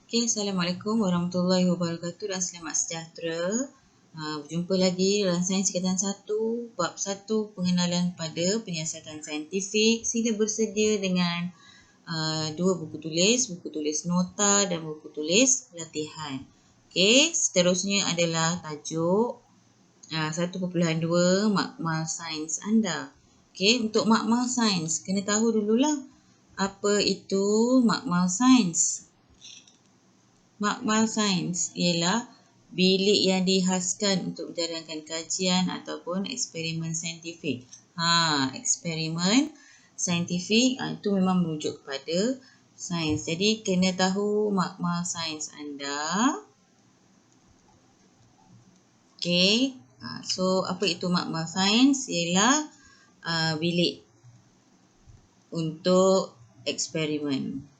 Okay, Assalamualaikum warahmatullahi wabarakatuh dan selamat sejahtera. Berjumpa lagi dalam Sains Tingkatan 1, Bab 1, Pengenalan pada Penyiasatan Saintifik. Sila bersedia dengan dua buku tulis nota dan buku tulis latihan. Okay, seterusnya adalah tajuk 1.2 makmal sains anda. Okay, untuk makmal sains, kena tahu dululah apa itu makmal sains. Makmal sains ialah bilik yang dihaskan untuk menjalankan kajian ataupun eksperimen saintifik. Eksperimen saintifik itu memang merujuk kepada sains. Jadi kena tahu makmal sains anda. Okey. So apa itu makmal sains? Ialah bilik untuk eksperimen.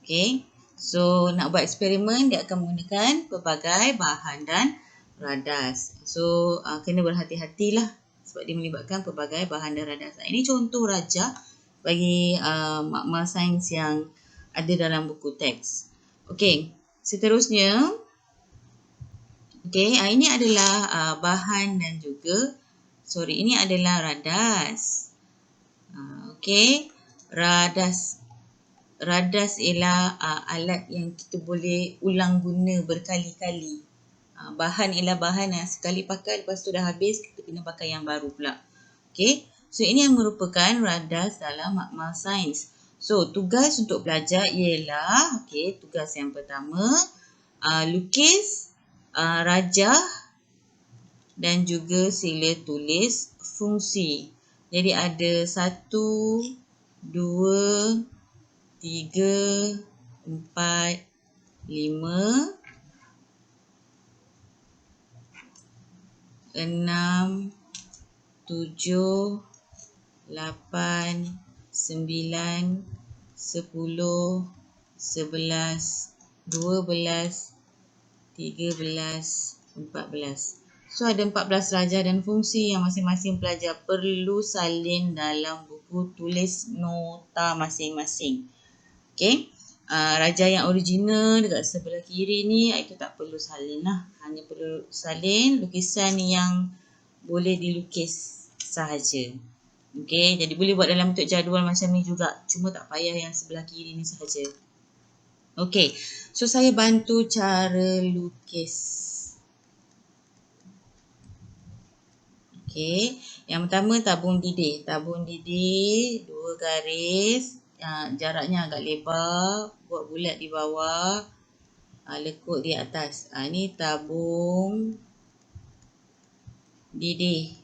Okay, so nak buat eksperimen dia akan menggunakan pelbagai bahan dan radas. So kena berhati-hatilah sebab dia melibatkan pelbagai bahan dan radas. Ini contoh raja bagi makmal sains yang ada dalam buku teks. Okay, seterusnya. Okay, ini adalah bahan dan juga ini adalah radas. Okay, Radas ialah alat yang kita boleh ulang guna berkali-kali. Bahan ialah bahan yang sekali pakai, lepas tu dah habis, kita kena pakai yang baru pula. Okay, so ini yang merupakan radas dalam makmal sains. So tugas untuk belajar ialah, tugas yang pertama, lukis rajah dan juga sila tulis fungsi. Jadi ada 1, 2, 3, 4, 5, 6, 7, 8, 9, 10, 11, 12, 13, 14. So ada 14 rajah dan fungsi yang masing-masing pelajar perlu salin dalam buku tulis nota masing-masing. Okay, rajah yang original dekat sebelah kiri ni itu tak perlu salin lah. Hanya perlu salin lukisan yang boleh dilukis sahaja. Okay, jadi boleh buat dalam bentuk jadual macam ni juga. Cuma tak payah yang sebelah kiri ni sahaja. Okay, so saya bantu cara lukis. Okay, yang pertama tabung didih. Tabung didih 2 garis. Jaraknya agak lebar, buat bulat di bawah, lekuk di atas. Ini tabung didih.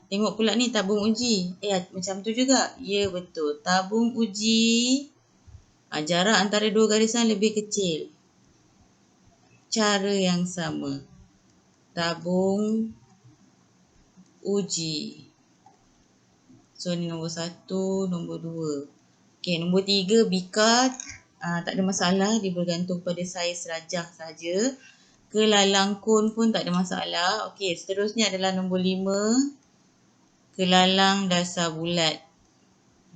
Tengok pula ni tabung uji. Macam tu juga. Ya, betul. Tabung uji, jarak antara 2 garisan lebih kecil. Cara yang sama. Tabung uji. So ni nombor 1, nombor 2. Okay, nombor 3 bika tak ada masalah, dia bergantung pada saiz rajah saja. Kelalangkun pun tak ada masalah. Okay, seterusnya adalah nombor 5, kelalang dasar bulat.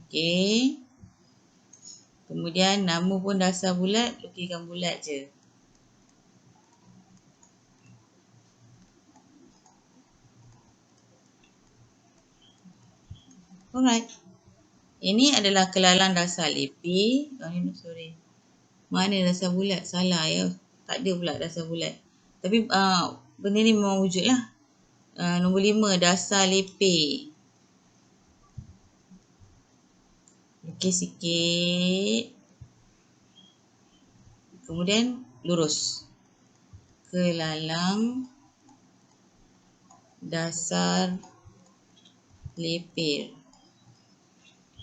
Okay. Kemudian nama pun dasar bulat, lukiskan bulat je. Alright. Ini adalah kelalang dasar lepir. Mana dasar bulat? Salah ya. Tak ada pula dasar bulat. Tapi benda ni memang wujud lah. Nombor 5, dasar lepir. Lukis sikit. Kemudian lurus. Kelalang dasar lepir.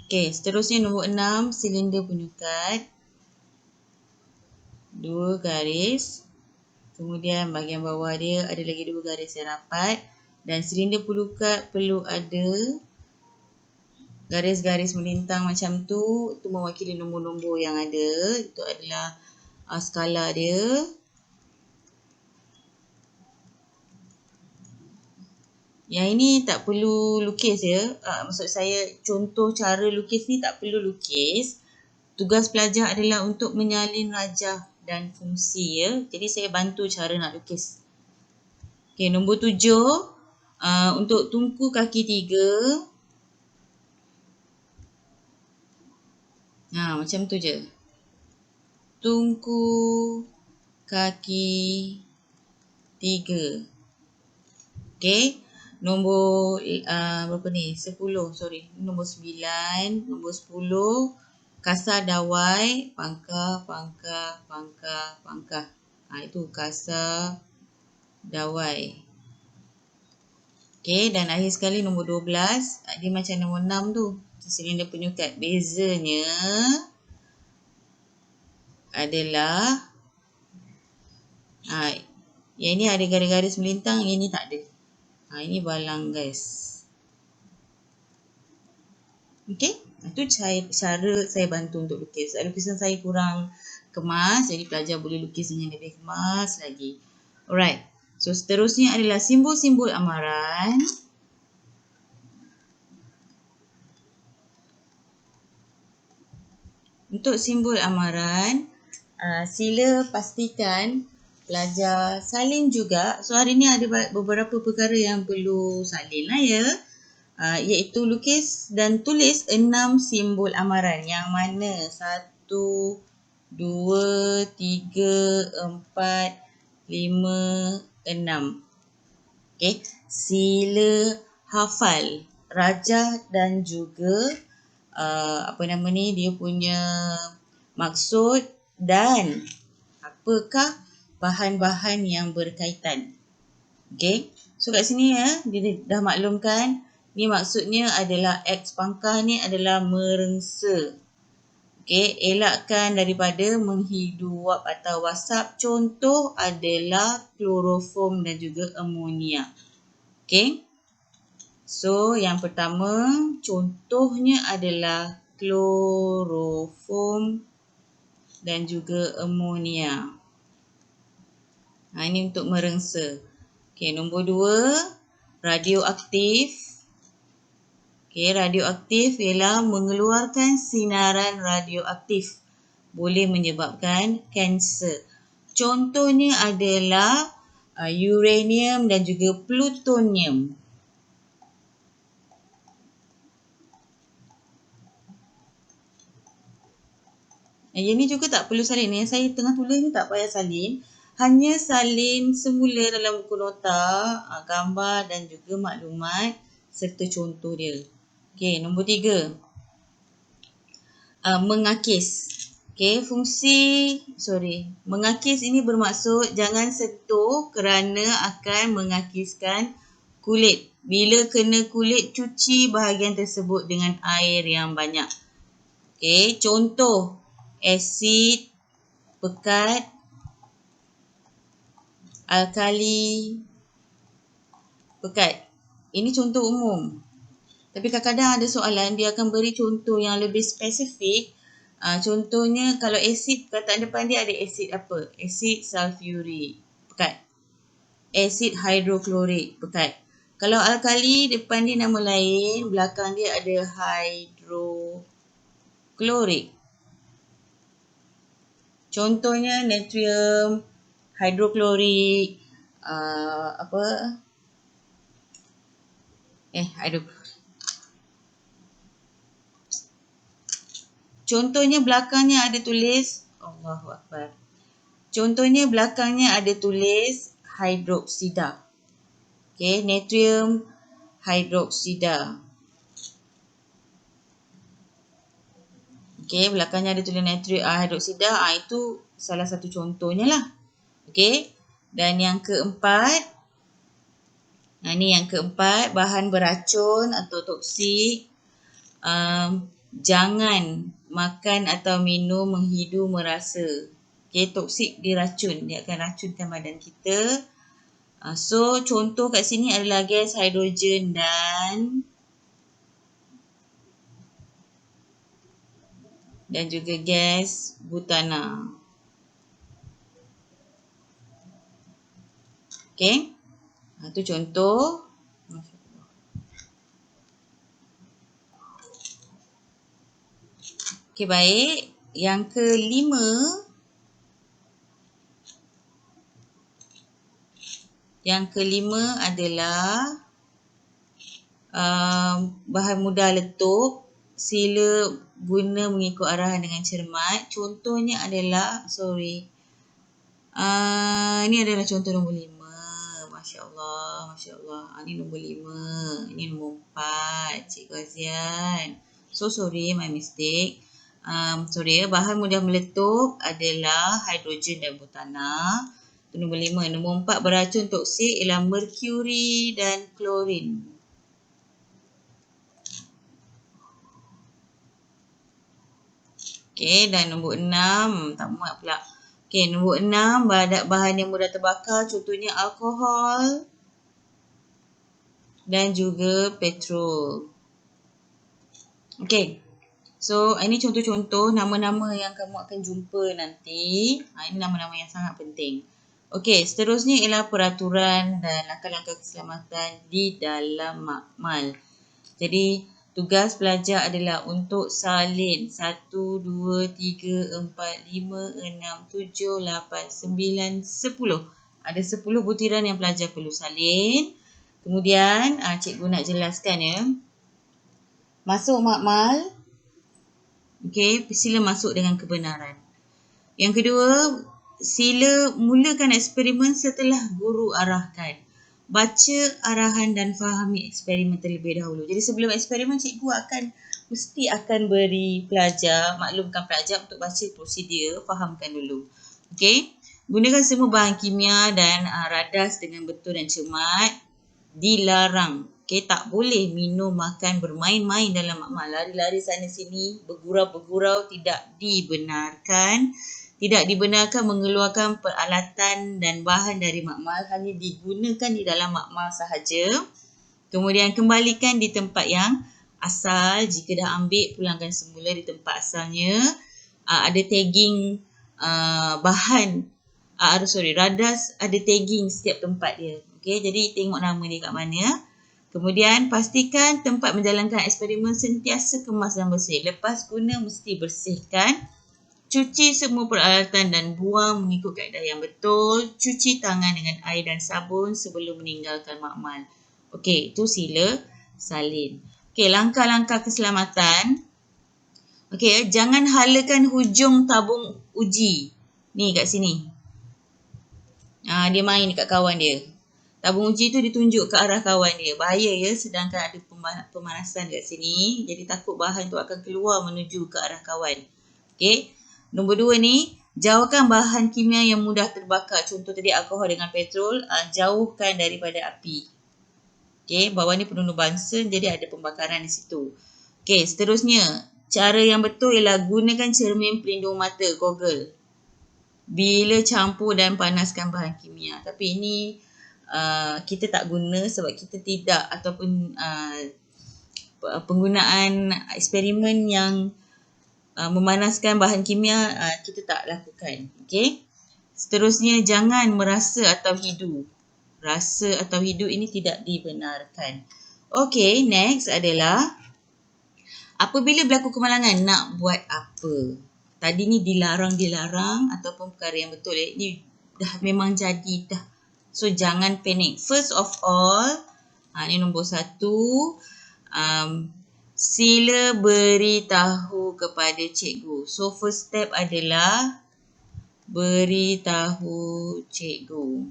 Okey, seterusnya nombor 6, silinder penyukat. 2 garis. Kemudian bahagian bawah dia ada lagi 2 garis yang rapat. Dan silinder penyukat perlu ada garis-garis melintang macam tu. Itu mewakili nombor-nombor yang ada. Itu adalah skala dia. Yang ini tak perlu lukis ya. Maksud saya contoh cara lukis ni tak perlu lukis. tugas pelajar adalah untuk menyalin rajah dan fungsi ya. Jadi saya bantu cara nak lukis. Okey, nombor 7. Untuk tungku kaki 3. Macam tu je. Tungku kaki 3. Okey. Nombor berapa ni? 10. Sorry. Nombor 9. Nombor 10. Kasar dawai. Pangkah. Itu kasar dawai. Okey. Dan akhir sekali nombor 12. Dia macam nombor 6 tu. Silinder penyukat. Bezanya adalah yang ni ada garis-garis melintang, yang ni tak ada. Ini balang guys. Okey, itu cara saya bantu untuk lukis. Lukisan saya kurang kemas, jadi pelajar boleh lukis dengan lebih kemas lagi. Alright, so seterusnya adalah simbol-simbol amaran. Untuk simbol amaran, sila pastikan pelajar salin juga. So hari ni ada beberapa perkara yang perlu salin lah ya. Iaitu lukis dan tulis 6 simbol amaran. Yang mana 1, 2, 3, 4, 5, 6. Okay. Sila hafal rajah dan juga dia punya maksud dan apakah bahan-bahan yang berkaitan. Okay. So kat sini dia dah maklumkan ni maksudnya adalah X pangkah ni adalah merengsa. Okay. Elakkan daripada menghidu wap atau wasap. Contoh adalah kloroform dan juga amonia. Okay. So, yang pertama, contohnya adalah kloroform dan juga amonia. Ini untuk merengsa. Okay, nombor 2, radioaktif. Okay, radioaktif ialah mengeluarkan sinaran radioaktif. Boleh menyebabkan kanser. Contohnya adalah uranium dan juga plutonium. Yang ni juga tak perlu salin. Yang saya tengah tulis ni tak payah salin. Hanya salin semula dalam buku nota, gambar dan juga maklumat serta contoh dia. Okey, nombor 3. Mengakis. Okey, mengakis ini bermaksud jangan sentuh kerana akan mengakiskan kulit. Bila kena kulit, cuci bahagian tersebut dengan air yang banyak. Okey, contoh. Asid, pekat, alkali, pekat. Ini contoh umum. Tapi kadang-kadang ada soalan, dia akan beri contoh yang lebih spesifik. Contohnya, kalau asid, perkataan depan dia ada asid apa? Asid sulfurik, pekat. Asid hidroklorik, pekat. Kalau alkali, depan dia nama lain, belakang dia ada hidroklorik. Contohnya natrium hidroklorik, Contohnya belakangnya ada tulis Allahuakbar. Contohnya belakangnya ada tulis hidroksida. Okay, natrium hidroksida. Okay, belakangnya ada tulis natrium hidroksida. Itu salah satu contohnya lah. Okay, dan yang keempat, ni yang keempat, bahan beracun atau toksik. Jangan makan atau minum, menghidu, merasa. Okay, toksik dia racun. Dia akan racunkan badan kita. So, contoh kat sini adalah gas hidrogen dan juga gas butana. Okay. Itu contoh. Okay, baik. yang kelima, adalah bahan mudah letup. Sila guna mengikut arahan dengan cermat. Contohnya adalah, ini adalah contoh nombor 5. Masya Allah, Masya Allah. Ini nombor 5. Ini nombor 4. Cikgu Azian. Sorry, my mistake. Bahan mudah meletup adalah hidrogen dan butana. Itu nombor 5. Nombor 4, beracun toksik ialah merkuri dan klorin. Okey, dan nombor 6, tak muat pula. Okey, nombor 6, bahan yang mudah terbakar, contohnya alkohol dan juga petrol. Okey, so ini contoh-contoh nama-nama yang kamu akan jumpa nanti. Ini nama-nama yang sangat penting. Okey, seterusnya ialah peraturan dan langkah-langkah keselamatan di dalam makmal. Jadi, tugas pelajar adalah untuk salin 1, 2, 3, 4, 5, 6, 7, 8, 9, 10. Ada 10 butiran yang pelajar perlu salin. Kemudian, cikgu nak jelaskan ya. Masuk makmal. Okey, sila masuk dengan kebenaran. Yang kedua, sila mulakan eksperimen setelah guru arahkan. Baca arahan dan fahami eksperimen terlebih dahulu. Jadi sebelum eksperimen, cikgu mesti akan beri maklumkan pelajar untuk baca prosedur, fahamkan dulu. Okey. Gunakan semua bahan kimia dan radas dengan betul dan cermat. Dilarang. Okey, tak boleh minum, makan, bermain-main dalam makmal. Lari-lari sana sini, bergurau-bergurau tidak dibenarkan. Tidak dibenarkan mengeluarkan peralatan dan bahan dari makmal, hanya digunakan di dalam makmal sahaja. Kemudian kembalikan di tempat yang asal. Jika dah ambil, pulangkan semula di tempat asalnya. Ada tagging radas ada tagging setiap tempat dia. Okey, jadi tengok nama dia kat mana. Kemudian pastikan tempat menjalankan eksperimen sentiasa kemas dan bersih. Lepas guna mesti bersihkan. Cuci semua peralatan dan buang mengikut kaedah yang betul. Cuci tangan dengan air dan sabun sebelum meninggalkan makmal. Okey, itu sila salin. Okey, langkah-langkah keselamatan. Okey, jangan halakan hujung tabung uji. Ni kat sini. Dia main dekat kawan dia. Tabung uji tu ditunjuk ke arah kawan dia. Bahaya ya, sedangkan ada pemanasan dekat sini. Jadi takut bahan tu akan keluar menuju ke arah kawan. Okey. Nombor 2 ni, jauhkan bahan kimia yang mudah terbakar. Contoh tadi alkohol dengan petrol, jauhkan daripada api. Okey, bawah ni penuh Bunsen, jadi ada pembakaran di situ. Okey, seterusnya, cara yang betul ialah gunakan cermin pelindung mata, goggle, bila campur dan panaskan bahan kimia. Tapi ini kita tak guna sebab kita tidak, ataupun penggunaan eksperimen yang memanaskan bahan kimia kita tak lakukan. Okey. Seterusnya, jangan merasa atau hidu. Rasa atau hidu ini tidak dibenarkan. Okey, next adalah apabila berlaku kemalangan, nak buat apa? Tadi ni dilarang ataupun perkara yang betul. Ini dah memang jadi dah. So jangan panik. First of all, ini nombor 1. Sila beritahu kepada cikgu. So first step adalah beritahu cikgu.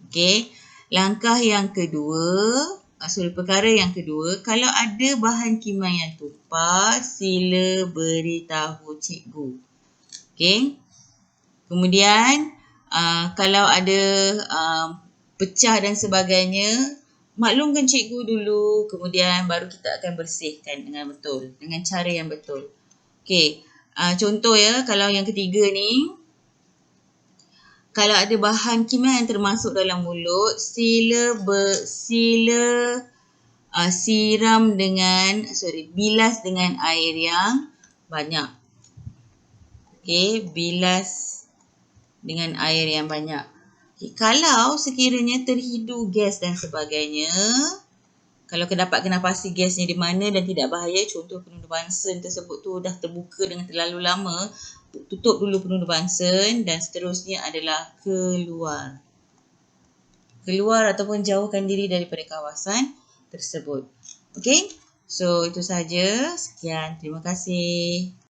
Okey. Perkara yang kedua, kalau ada bahan kimia yang tumpah, sila beritahu cikgu. Okey. Kemudian kalau ada pecah dan sebagainya, maklumkan cikgu dulu, kemudian baru kita akan bersihkan dengan betul, dengan cara yang betul. Okey, contoh ya, kalau yang ketiga ni, kalau ada bahan kimia yang termasuk dalam mulut, bilas dengan air yang banyak. Okey, bilas dengan air yang banyak. Okay, kalau sekiranya terhidu gas dan sebagainya, Kalau dapat kena pasti gasnya di mana dan tidak bahaya, contoh penuh Bunsen tersebut tu dah terbuka dengan terlalu lama, tutup dulu penuh Bunsen dan seterusnya adalah keluar. Keluar ataupun jauhkan diri daripada kawasan tersebut. Okey? So, itu sahaja. Sekian. Terima kasih.